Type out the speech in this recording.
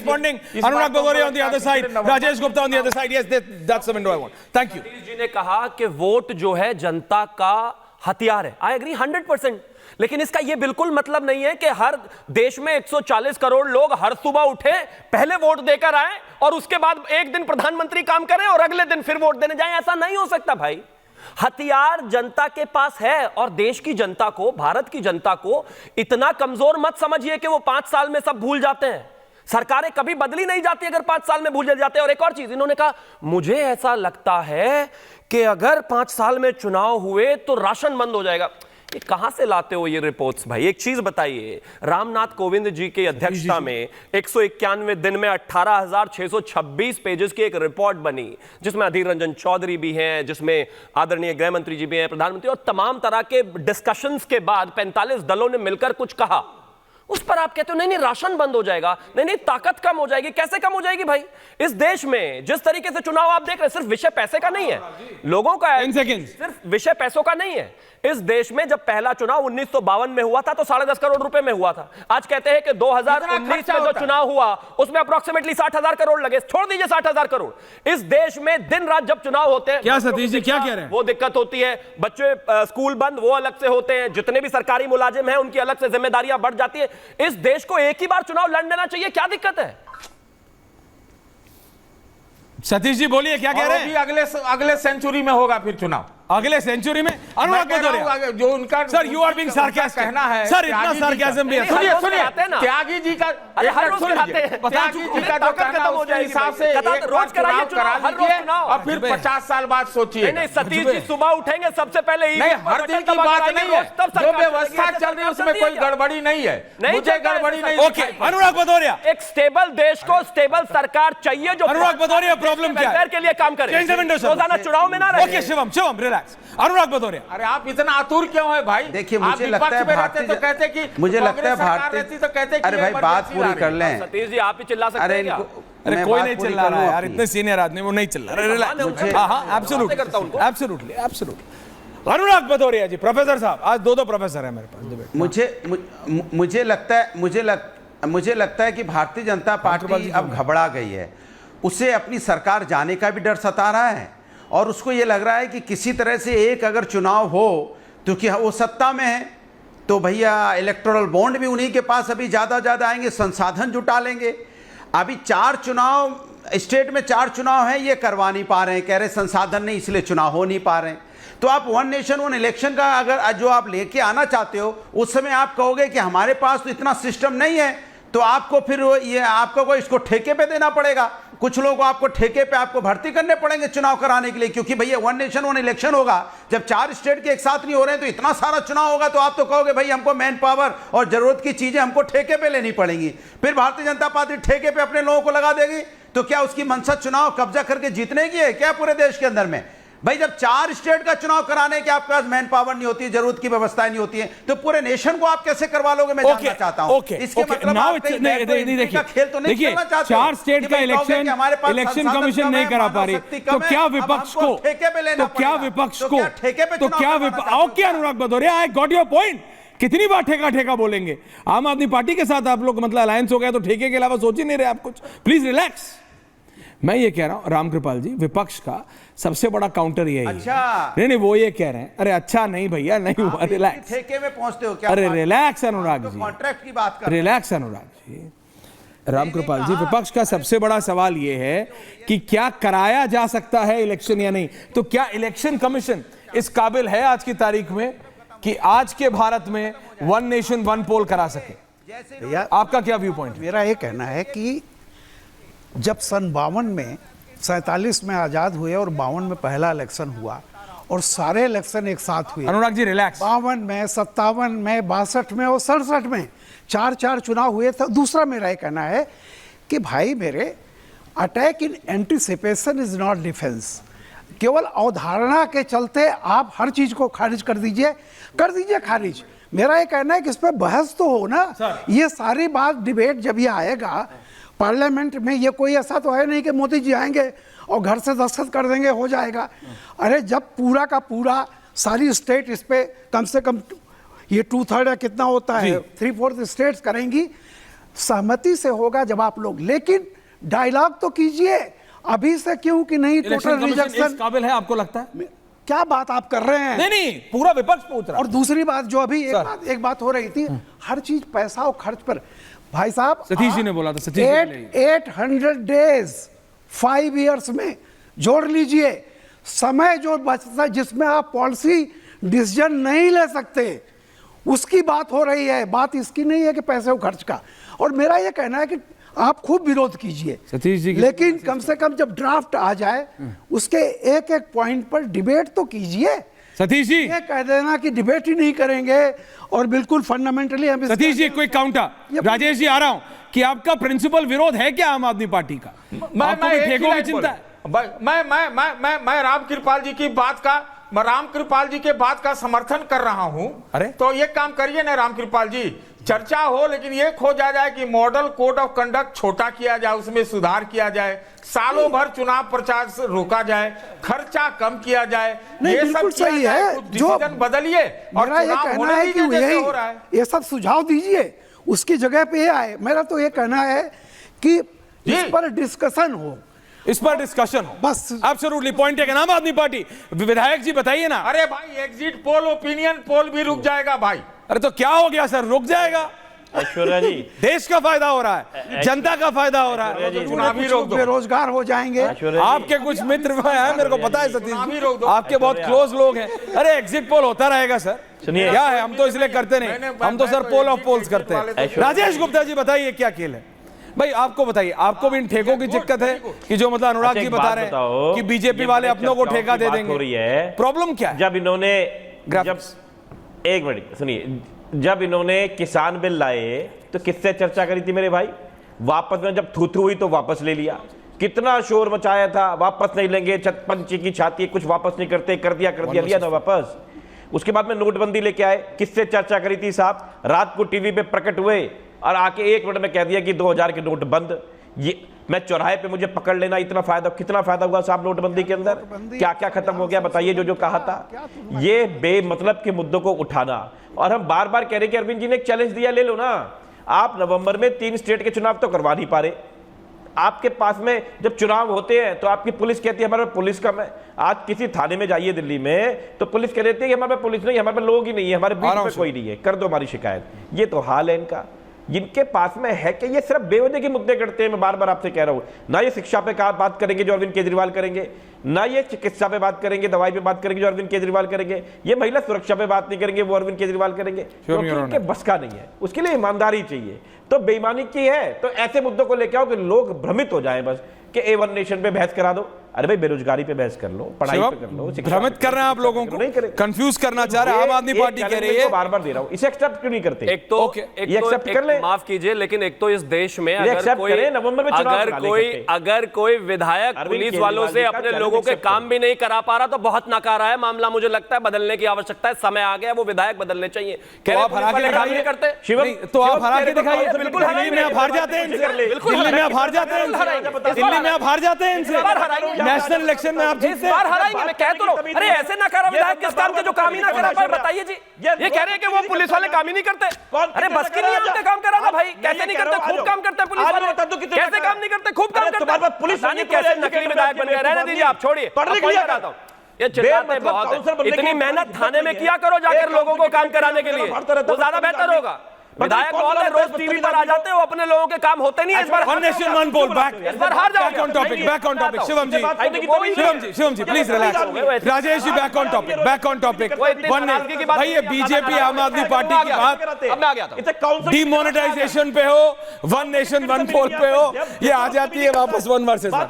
responding. Anurag Badoria on the other side, Rajesh Gupta on the other side. Yes, that's the window I want. Thank you. Satish ji ने कहा कि vote जो है जनता का हथियार है। I agree 100%। लेकिन इसका यह बिल्कुल मतलब नहीं है कि हर देश में 140 करोड़ लोग हर सुबह उठे, पहले वोट देकर आए और उसके बाद एक दिन प्रधानमंत्री काम करें और अगले दिन फिर वोट देने जाएं। ऐसा नहीं हो सकता भाई। हथियार जनता के पास है और देश की जनता को, भारत की जनता को इतना कमजोर मत समझिए कि वो 5 साल में सब भूल जाते हैं। सरकारें कभी बदली नहीं जाती अगर 5 साल में भूल जाते हैं। और एक और चीज इन्होंने कहा, मुझे ऐसा लगता है कि अगर 5 साल में चुनाव हुए तो राशन बंद हो जाएगा। ये कहां से लाते हो ये रिपोर्ट्स भाई? एक चीज बताइए, रामनाथ कोविंद जी की अध्यक्षता में 191 दिन में 18,626 पेजेस की एक रिपोर्ट बनी, जिसमें अधीर रंजन चौधरी भी हैं, जिसमें आदरणीय गृह मंत्री जी भी हैं, प्रधानमंत्री, और तमाम तरह के डिस्कशंस के बाद 45 दलों ने मिलकर कुछ कहा। उस पर आप कहते हो नहीं राशन बंद हो जाएगा, नहीं ताकत कम हो जाएगी। कैसे कम हो जाएगी भाई? इस देश में जिस तरीके से चुनाव आप देख रहे हैं, सिर्फ विषय पैसे का नहीं है, लोगों का है, सिर्फ विषय पैसों का नहीं है। इस देश में जब पहला चुनाव 1952 में हुआ था तो 10.5 करोड़ रुपए में हुआ था। आज कहते हैं कि 2019 में जो चुनाव हुआ उसमें अप्रोक्सीमेटली 60,000 करोड़ लगे। छोड़ दीजिए 60,000 करोड़। इस देश में दिन रात जब चुनाव होते हैं, क्या सतीश जी क्या कह रहे हैं? वो दिक्कत होती है। बच्चे स्कूल बंद, वो अलग से होते हैं। जितने भी सरकारी मुलाजिम हैं उनकी अलग से जिम्मेदारियां बढ़ जाती है। इस देश को एक ही बार चुनाव लड़ लेना चाहिए, क्या दिक्कत है? सतीश जी बोलिए क्या कह रहे हैं? अगले सेंचुरी में होगा फिर चुनाव, अगले सेंचुरी में। अनुराग बदौरिया जो उनका sir, you are being sarcastic कहना है सर, इतना सार्कास्म भी है। सुनिए त्यागी जी का, त्यागी जी का जो कहना है उसके हिसाब से रोज करा लीजिए और फिर 50 साल बाद सोचिए। नहीं सतीश जी सुबह उठेंगे सबसे पहले नहीं, हर दिन की बात नहीं है, जो व्यवस्था चल रही है उसमें कोई गड़बड़ी नहीं है, मुझे गड़बड़ी नहीं। ओके अनुराग बदौरिया, एक स्टेबल देश को स्टेबल सरकार चाहिए जो अनुराग बदौरिया प्रॉब्लम क्या है के लिए काम करे, रोजाना चुनाव में ना रहे। Okay Shivam relax. अनुराग बदौरिया, अरे आप इतना आतुर क्यों है भाई? देखिए मुझे लगता है भारतीय, तो कहते कि मुझे लगता है भारतीय, तो कहते अरे भाई बात पूरी कर लें। सतीश जी आप ही चिल्ला सकते हैं क्या? अरे कोई नहीं चिल्ला रहा है यार, इतने सीनियर आदमी वो नहीं चिल्ला रहे। हाँ एब्सोल्युटली। अनुराग बदौरिया जी, प्रोफेसर साहब, आज दो प्रोफेसर है मेरे पास। मुझे लगता है कि भारतीय जनता पार्टी अब घबरा गई है। उसे अपनी सरकार जाने का भी डर सता रहा है और उसको ये लग रहा है कि किसी तरह से एक अगर चुनाव हो तो कि वो सत्ता में है तो भैया इलेक्टोरल बॉन्ड भी उन्हीं के पास अभी ज़्यादा आएंगे, संसाधन जुटा लेंगे। अभी 4 चुनाव स्टेट में 4 चुनाव हैं, ये करवा नहीं पा रहे हैं, कह रहे संसाधन नहीं इसलिए चुनाव हो नहीं पा रहे हैं। तो आप 1 नेशन 1 इलेक्शन का अगर जो आप लेके आना चाहते हो उस समय आप कहोगे कि हमारे पास तो इतना सिस्टम नहीं है, तो आपको फिर ये आपको कोई इसको ठेके पे देना पड़ेगा। कुछ लोगों को आपको ठेके पे आपको भर्ती करने पड़ेंगे चुनाव कराने के लिए, क्योंकि भैया 1 नेशन 1 इलेक्शन होगा। जब 4 स्टेट के एक साथ नहीं हो रहे हैं तो इतना सारा चुनाव होगा, तो आप तो कहोगे भाई हमको मैन पावर और जरूरत की चीजें हमको ठेके पे लेनी पड़ेंगी। फिर भारतीय जनता पार्टी ठेके पे अपने लोगों को लगा देगी, तो क्या उसकी मंशा चुनाव कब्जा करके जीतने की है क्या पूरे देश के अंदर में? भाई जब 4 स्टेट का चुनाव कराने के आपके पास मैन पावर नहीं होती है, जरूरत की व्यवस्थाएं नहीं होती है, तो पूरे नेशन को आप कैसे करवा लोगे? मैं जानना चाहता हूं। इसके मतलब देखिए 4 स्टेट का इलेक्शन कमीशन नहीं करा पा रही, तो क्या विपक्ष को okay Anurag Bhadauria, I got your point. कितनी बार ठेका बोलेंगे? आम आदमी पार्टी के साथ आप लोग मतलब अलायंस हो गया तो ठेके के अलावा सोच ही नहीं रहे आप कुछ। Please relax. मैं ये कह रहा हूं रामकृपाल जी, विपक्ष का सबसे बड़ा काउंटर यही है। नहीं वो ये कह रहे हैं, अरे अच्छा नहीं भैया नहीं हुआ, रिलैक्स। ठेके में पहुंचते हो क्या? अरे रिलैक्स अनुराग जी, कॉन्ट्रैक्ट की बात कर, रिलैक्स अनुराग जी। रामकृपाल जी, विपक्ष का सबसे बड़ा सवाल यह है कि क्या कराया जा सकता है इलेक्शन या नहीं। तो क्या इलेक्शन कमीशन इस काबिल है आज की तारीख में कि आज के भारत में 1 नेशन 1 पोल करा सके? आपका क्या व्यू पॉइंट? मेरा ये कहना है कि जब सन 52 में 47 में आज़ाद हुए और 52 में पहला इलेक्शन हुआ और सारे इलेक्शन एक साथ हुए, अनुराग जी रिलैक्स, 52 में, 57 में, 62 में और 67 में 4 चुनाव हुए थे। दूसरा मेरा ये कहना है कि भाई मेरे, attack in anticipation is not defence. केवल अवधारणा के चलते आप हर चीज को खारिज कर दीजिए खारिज। मेरा ये कहना है कि इस पर बहस तो हो ना। ये सारी बात डिबेट जब ये आएगा पार्लियामेंट में, ये कोई ऐसा तो है नहीं कि मोदी जी आएंगे और घर से दस्तखत कर देंगे हो जाएगा। अरे जब पूरा का पूरा सारी स्टेट इस पे कम से कम ये 2/3 कितना होता है, 3/4 स्टेट्स करेंगी, सहमति से होगा जब आप लोग, लेकिन डायलॉग तो कीजिए अभी से, क्यों कि नहीं टोटल इलेक्शन कमीशन इस रिजेक्शन। काबिल है आपको लगता है? क्या बात आप कर रहे हैं? नहीं, पूरा विपक्ष पूछ रहा और दूसरी बात जो अभी सर। एक बात हो रही थी, हर चीज पैसा और खर्च पर। भाई साहब सतीश जी ने बोला था, सतीश जी के लिए। 800 डेज 5 इयर्स में जोड़ लीजिए, समय जो बचता है जिसमें आप पॉलिसी डिसीजन नहीं ले सकते, उसकी बात हो रही है। बात इसकी नहीं है कि पैसे और खर्च का। और मेरा ये कहना है कि आप खूब विरोध कीजिए, सतीश जी की- लेकिन कम से कम जब ड्राफ्ट आ जाए उसके एक एक पॉइंट पर डिबेट तो कीजिए। सतीश जी, ये कह देना कि डिबेट ही नहीं करेंगे और बिल्कुल फंडामेंटली हम सतीश जी क्विक काउंटर। राजेश जी आ रहा हूं कि आपका प्रिंसिपल विरोध है क्या आम आदमी पार्टी का? आपको भी एक ही ठेकों की लाइन चिंता है? मैं रामकृपाल जी की बात का, मैं रामकृपाल जी के बात का समर्थन कर रहा हूं। अरे? तो ये काम करिए ना रामकृपाल जी, चर्चा हो लेकिन ये खोजा जाए कि मॉडल कोड ऑफ कंडक्ट छोटा किया जाए, उसमें सुधार किया जाए, सालों भर चुनाव प्रचार से रोका जाए, खर्चा कम किया जाए, नहीं, ये बिल्कुल सब किया सही जाए, है। कुछ जो डिसीजन बदलिए और मेरा ये चुनाव कहना होने है कि दीजिए जैसे यही हो रहा है। ये सब सुझाव दीजिए, उसकी जगह पे ये आए। मेरा तो ये कहना है कि इस पर डिस्कशन हो, इस पर डिस्कशन हो। बस। एब्सोल्युटली पॉइंट है। आम आदमी पार्टी विधायक जी बताइए ना। अरे भाई एग्जिट पोल, ओपिनियन पोल भी रुक जाएगा भाई। अरे तो क्या हो गया सर, रुक जाएगा? ऐश्वर्या जी, देश का फायदा हो रहा है, जनता का फायदा हो रहा है। चुनावी रोक दो। बेरोजगार हो जाएंगे। ऐश्वर्या जी, आपके कुछ मित्र हैं, मेरे को पता है सतीश चुनावी जी, रोक दो। आपके बहुत क्लोज लोग हैं। अरे एग्जिट पोल होता रहेगा सर, सुनिए। क्या है, हम तो इसलिए करते नहीं, हम तो सर पोल ऑफ पोल्स करते हैं। राजेश गुप्ता जी बताइए क्या खेल है भाई? आपको बताइए, आपको भी इन ठेकों की दिक्कत है कि जो मतलब अनुराग अच्छा, जी एक बता बात रहे हैं बताओ, कि बीजेपी ये वाले बड़े अपनों को चर्चाओं ठेका की दे बात हो रही देंगे। है। प्रॉब्लम क्या है? जब इन्होंने ग्राफिक्स। एक मिनट सुनिए, जब इन्होंने किसान बिल लाए तो किससे चर्चा करी थी मेरे भाई? वापस में जब थू हुई तो वापस ले लिया। कितना शोर मचाया था, वापस नहीं लेंगे, पंची की छाती, कुछ वापस नहीं करते, कर दिया लिया ना वापस। उसके बाद में नोटबंदी लेके आए, किससे चर्चा करी थी साहब? रात को टीवी पे प्रकट हुए और आके 1 मिनट में कह दिया कि 2000 के नोट बंद। ये मैं चौराहे पे मुझे पकड़ लेना, इतना फायदा, कितना फायदा हुआ साहब नोटबंदी के अंदर? क्या क्या खत्म हो गया बताइए, जो जो कहा था। ये बेमतलब के मुद्दों को उठाना, और हम बार बार कह रहे कि अरविंद जी ने एक चैलेंज दिया, ले लो ना। आप नवंबर में 3 स्टेट के चुनाव तो करवा नहीं पा रहे। आपके पास में जब चुनाव होते हैं तो आपकी पुलिस कहती है हमारे पास पुलिस कम है। आज किसी थाने में जाइए दिल्ली में तो पुलिस कह देती है कि हमारे पास पुलिस नहीं, हमारे पास लोग ही नहीं है, हमारे बीच में कोई नहीं है, कर दो हमारी शिकायत। ये तो हाल है इनका। जिनके पास में है कि ये सिर्फ बेवजह के मुद्दे करते हैं। मैं बार बार आपसे कह रहा हूं, ना ये शिक्षा पे बात करेंगे जो अरविंद केजरीवाल करेंगे, ना ये चिकित्सा पे बात करेंगे, दवाई पे बात करेंगे जो अरविंद केजरीवाल करेंगे, ये महिला सुरक्षा पे बात नहीं करेंगे वो अरविंद केजरीवाल करेंगे, क्योंकि उनके बस का नहीं है। उसके लिए ईमानदारी चाहिए। तो बेईमानी की है तो ऐसे मुद्दों को लेकर आओ कि लोग भ्रमित हो जाएं बस कि A1 नेशन पे बहस करा दो। अरे भाई बेरोजगारी पे बहस कर लो, पढ़ाई पे कर लो, भ्रमित कर रहे हैं आप लोगों को, कंफ्यूज करना चाह रहे हैं। आम आदमी पार्टी कह रही है, बार बार दे रहा हूं, इसे एक्सेप्ट क्यों नहीं करते? एक तो एक्सेप्ट कर ले। माफ कीजिए, लेकिन एक तो इस देश में अगर कोई विधायक पुलिस वालों से अपने लोगों के काम भी नहीं करा पा रहा तो बहुत नकारा है मामला। मुझे लगता है बदलने की आवश्यकता है, समय आ गया, वो विधायक बदलने चाहिए। तो आप हरा के दिखाइए, करते तो आप हरा के दिखाइए। बिल्कुल दिल्ली में आप हार जाते हैं, दिल्ली में आप हार जाते हैं, दिल्ली में आप हार जाते हैं इनसे। नेशनल इलेक्शन में आप इस बार हराएंगे, मैं कह तो रहा हूं। अरे ऐसे ना करा विधायक किस काम के जो काम ही ना करा पाए, बताइए जी। ये कह रहे हैं कि वो पुलिस वाले काम ही नहीं करते। अरे बस की नहीं आपके काम कराना भाई, कैसे नहीं करते? खूब काम करते हैं पुलिस वाले। कैसे काम नहीं करते? खूब काम करते हैं। पुलिस वाले कैसे नकली विधायक बन गए? रहने दीजिए, आप छोड़िए। ये चिल्लाते बहुत है। इतनी मेहनत थाने में किया करो जाकर लोगों को काम कराने के लिए, वो ज्यादा बेहतर होगा। विधायक महोदय रोज टीवी पर आ जाते हो, अपने लोगों के काम होते नहीं है। इस बार one nation one poll back, इस बार हार जाओगे। Back on topic, back on topic. Shivam ji please relax. Rajesh ji back on topic, back on topic. भाई ये बीजेपी आम आदमी पार्टी की बात अब मैं आ गया था। डिमोनेटाइजेशन पे हो, वन नेशन वन पोल पे हो, ये आ जाती है वापस वन वर्सेस वन।